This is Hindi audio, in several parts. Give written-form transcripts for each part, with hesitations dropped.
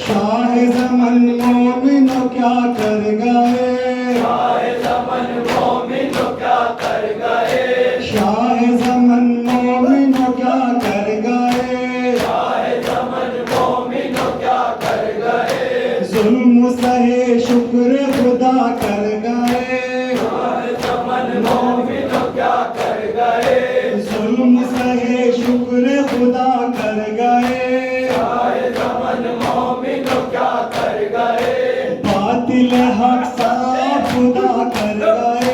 शाह ज़मन मोमिनो क्या कर गए, शाह ज़मन मोमिनो क्या कर गए, शाह ज़मन मोमिनो क्या कर गए, शाह ज़मन मोमिनो क्या कर गए, जुल्म सहे शुक्र खुदा कर गए, शाह ज़मन मोमिनो क्या कर गए, जुल्म सहे शुक्र खुदा कर गए, शाह ज़मन मोमिनो क्या कर गए, बातिल हक साफ खुदा कर गए,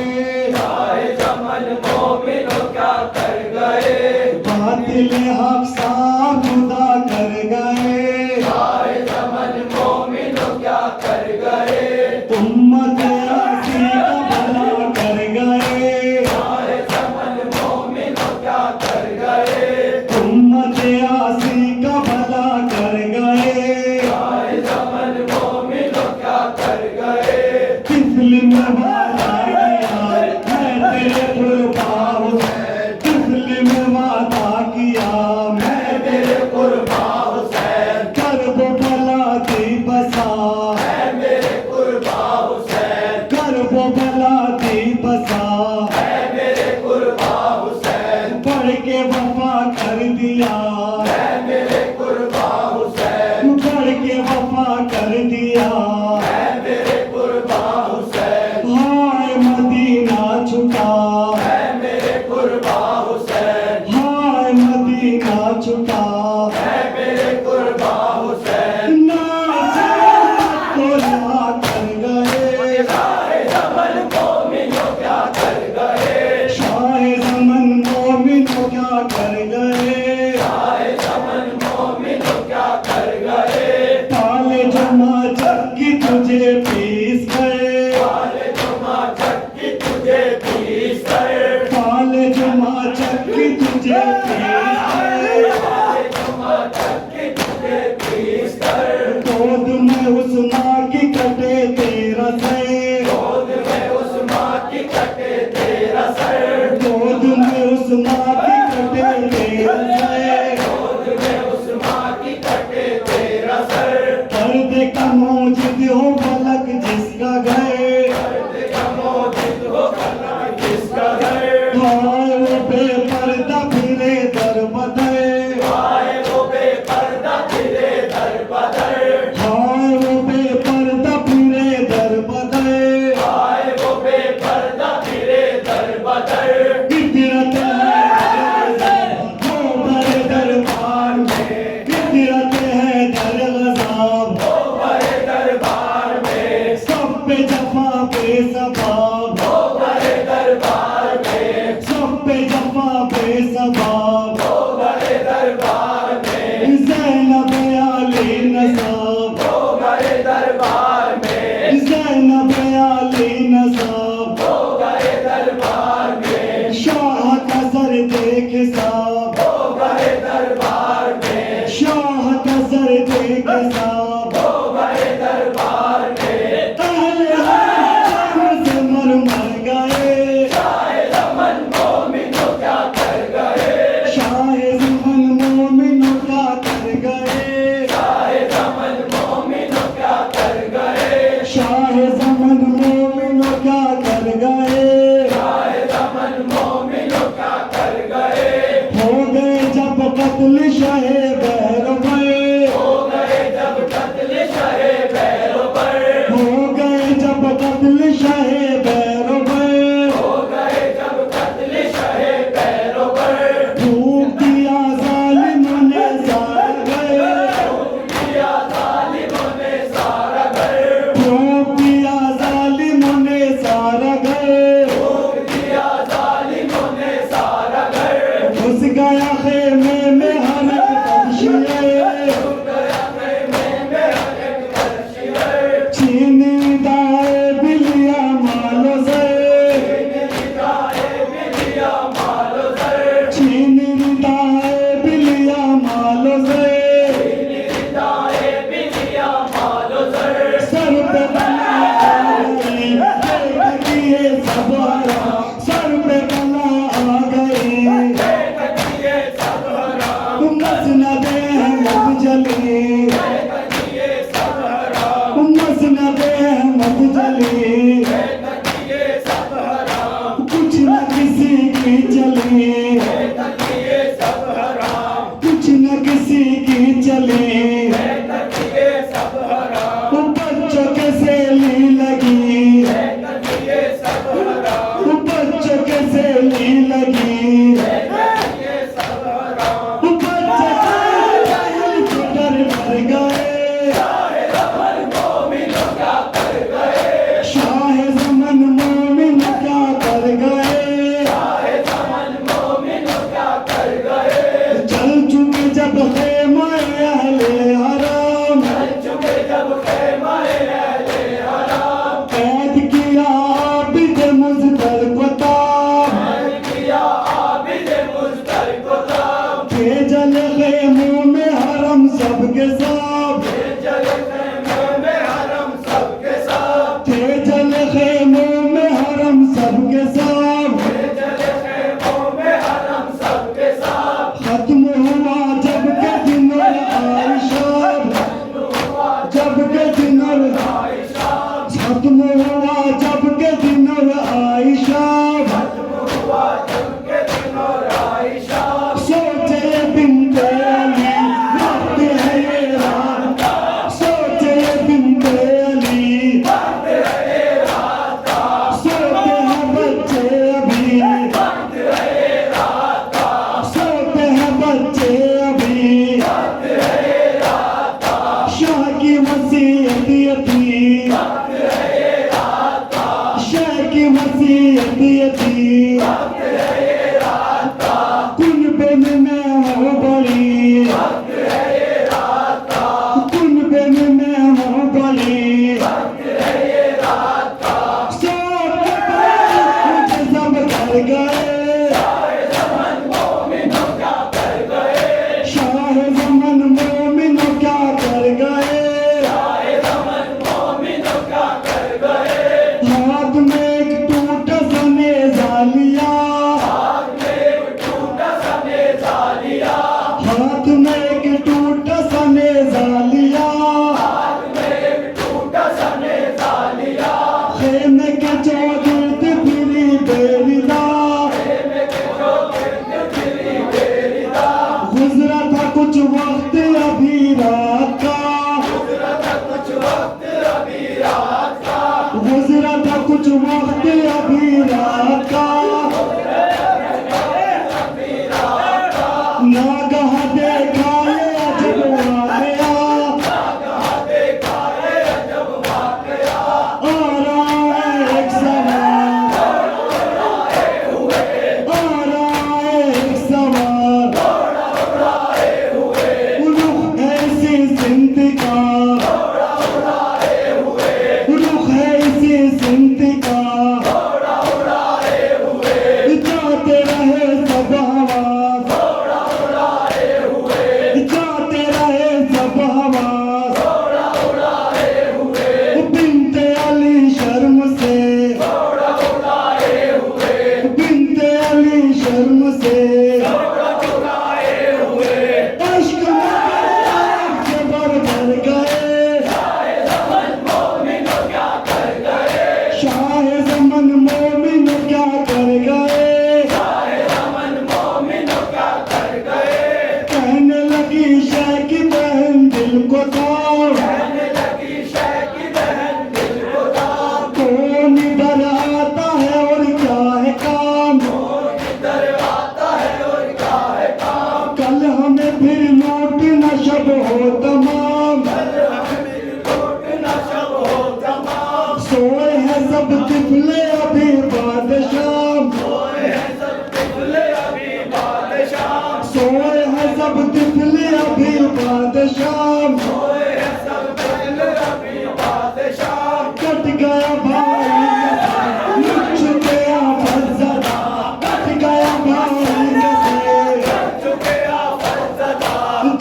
शाह ज़मन मोमिनो क्या कर गए, बातिल हक साफ खुदा कर गए, शाह ज़मन मोमिनो क्या कर गए, उम्मत आसी का भला कर गए, शाह ज़मन मोमिनो क्या कर गए, उम्मत आसी का भला कर गए, शाह ज़मन मोमिनो क्या कर गए, तिफल में वादा किया मैं तेरे कुर्बान हुसैन, तिफल में वादा किया मैं मेरे कुर्बा हुसैन, करब भला दी बसा, है मेरे कुर्बा हुसैन, करब भला दी बसा, है मेरे कुर्बा हुसैन, पढ़ के वफा कर दिया, है मेरे कुर्बा हुसैन, पढ़ के वफा कर दिया, है मेरे कुर्बा हुसैन, हाय मदीना छुटा, है मेरे कुर्बा हुसैन, हाय मदीना छुटा, है मेरे कुर्बा हुसैन, नाज़ को ला कर गए, शाह ज़मन मोमिनो क्या कर गए, शाह ज़मन मोमिनो क्या कर गए, शाह ज़मन मोमिनो क्या कर गए, ताले जमा चक्की तुझे पीस गए, वाले जुमा चक्की तुझे पीस गए, ताले जमा चक्की तुझे पीस गए, वाले जुमा चक्की तुझे पीस गए, गोद में उस माँ की कटे तेरा सर, गोद में उस माँ की कटे तेरा सर, गोद में उस माँ की कटे तेरा सर, गोद में उस माँ की कटे तेरा सर, पर्दे का मौजूद हो फलक जिसका घर, दर्द का मौजूद हो कलम किसका घर, हाय वो बेपर्दा फिरे दर बदर, आए वो बेपर्दा फिरे दर बदर, हाय वो बेपर्दा फिरे दर बदर, आए वो बेपर्दा फिरे दर बदर, इतरत है वो बड़े दरबार में, इतरत है दर गज़ाब, ओ बड़े दरबार में, सब पे जफा बेसबाब, ओ बड़े दरबार में, सब पे जफा बेसबाब, ओ बड़े दरबार में, ज़ैनब अली नसाब, ओ बड़े दरबार में, ज़ैनब अली नसाब, ओ बड़े दरबार में, शाह का सर देख साब, ओ बड़े दरबार में, शाह का सर देख साब, ओ बड़े दरबार में, अहले हक से मर मर गए, शाह ज़मन मोमिनो क्या कर गए, शाह ज़मन मोमिनो क्या कर गए, शाह ज़मन मोमिनो क्या कर गए, शाह ज़मन मोमिनो क्या कर गए, शाह ज़मन मोमिनो क्या कर गए, हो गए जब कत्ल शाहे बहर पर, हो गए जब कत्ल शहे बैरों पर, हो गए जब कत्ल शाहे बहर पर, हो गए जब कत्ल शहे बैरों पर, फूक दिया जालिमों ने सारा घर, दिया जालिमों ने सारा घर, फूक दिया जालिमों ने सारा घर, फूंक दिया जालिमों ने सारा घर, घुस गया खेमे में हर एक चली, ये सब हराम, कुछ न किसी की चली, ये सब हराम, वो बच्चों के सेली लगी, ये सब हराम, वो बच्चों के सेली लगी, ये सब हराम, वो बच्चे डर मर गए, मोमिनों क्या कर गए, शाह ज़मन मोमिन क्या कर गए, समन मोमिनों क्या कर गए, चल चुके जब ख़ैमा अहले हराम, चुके जब ख़ैमाए अहले हराम, कैद किया आबिद मुज़्दर को ताब, किया आबिद मुज़्दर को ताब, थे जले ख़ैमों में हरम सबके सब, चले ख़ैमों में हरम सबके साथ, थे जले ख़ैमों में हरम सबके सब, चले ख़ैमों में हरम सबके साथ, खत्म हुआ जब के दिन और आयशा, जब के दिन और आयशा, खत्म हुआ जब के दिन और आयशा, हुआ जब के दिन और आयशा, सोचे बिनते अली वक्त है ये रात, सोचे बिनते अली सोते हैं बच्चे अभी, सोते हैं बच्चे अभी, शाह की वसीयत ये थी, शाह की वसीयत ये थी, कुनबे में मैं हूँ बड़ी, कुनबे में मैं हूँ बड़ी, मुझे सब कर गए, शाह ज़मन मोमिनों क्या कर गए, मोमिनों क्या कर गए, हाथ में एक टूटा सा नेज़ा लिया, टूटा सा नेज़ा लिया, हाथ में एक टूटा सा नेज़ा लिया, टूटा सा नेज़ा लिया, खेमे के चौगिर्द फिरी बेरिदा, गुजरा था कुछ वक्त अभी रात का, कुछ वक्त अभी रात का, गुजरा था कुछ वक्त अभी रात का, नागह देखा ये अजब वाक़या, देखा है अजब वाक़या, आ रहा है एक सवाल, आ रहा है एक सवाल, रुख ऐसी जिंदगी का, रुख ऐसी जिंदगी का, जाते रहे सब आवाज़, जाते रहे सब आवाज़, बिनते अली शर्म से, बिनते अली शर्म से, अश्क से भर भर गए, क्या कर गए, शाह ज़मन मोमिन क्या कर गए, मोमिनों क्या कर गए, कहने लगी शाह की बहन दिल को तोड़, कहने लगी शह की बहन दिल को दाम, कौन इधर आता है और क्या है काम, इधर आता है और क्या है काम, कल हमें फिर लौट न शब हो तमाम, लूट न शब हो तमाम, सोए हैं सब तिफले अभी बाद शाम, सोए हैं सब तिफले अभी बाद शाम, सोए हैं सब तिफले अभी बाद शाम, सोए हैं सब तिफले अभी बाद शाम, कट गया भाई लुट गया फजदा, कट गया भाई से, चुके आफत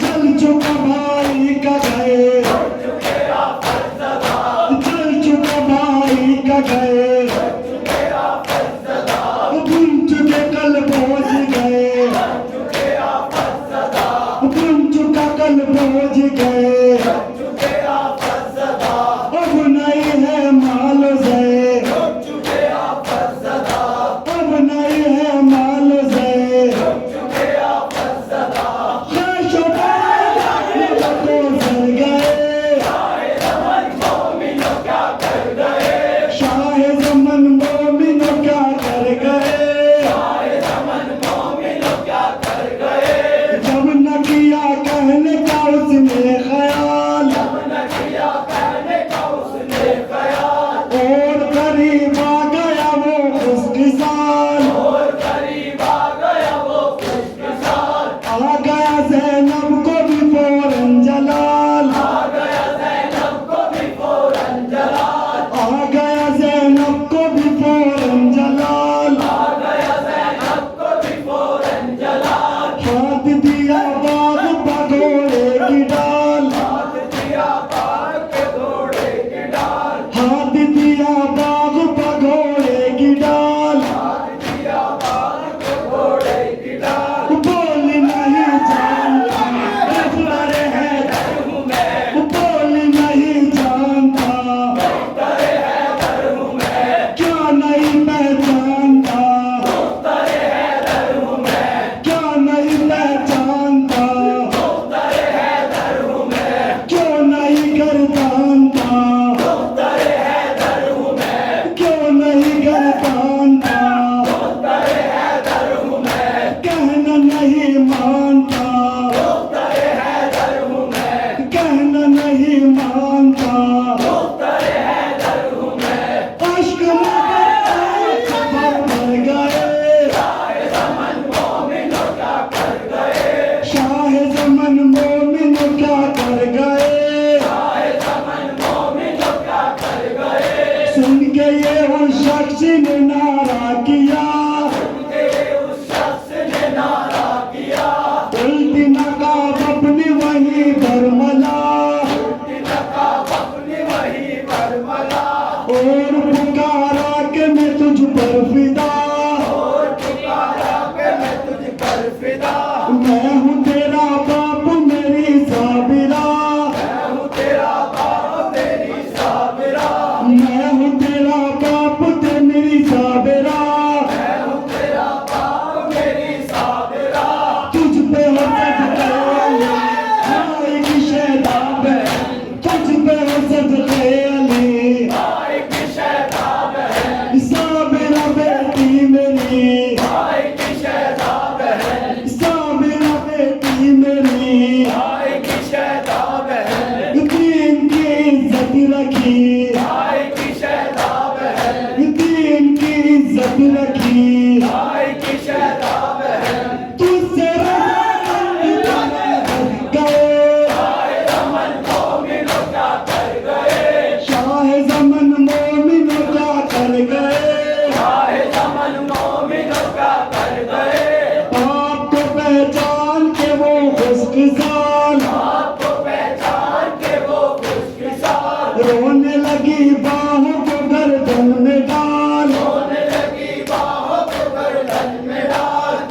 जल चुका भाई का गए, चुके आफत जल चुका भाई का गए, चुके आफत बुन चुके कल पहुंच गए, चुके आफत बुन चुका कल पहुंच गए,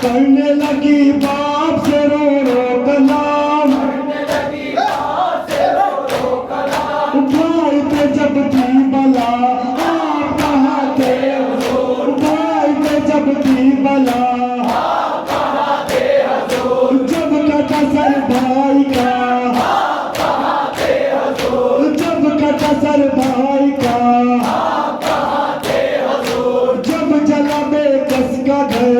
करने लगी बाप से रो रो कलाम, करने लगी बात से रो रो कलाम। भाई पे जब थी बला आप कहाँ थे हुजूर, भाई पे जब थी बला आप कहाँ थे हुजूर, जब कटा सर भाई का, आप कहाँ थे हुजूर, जब कटा सर भाई का, आप कहाँ थे हुजूर, जब जला बेकस का घर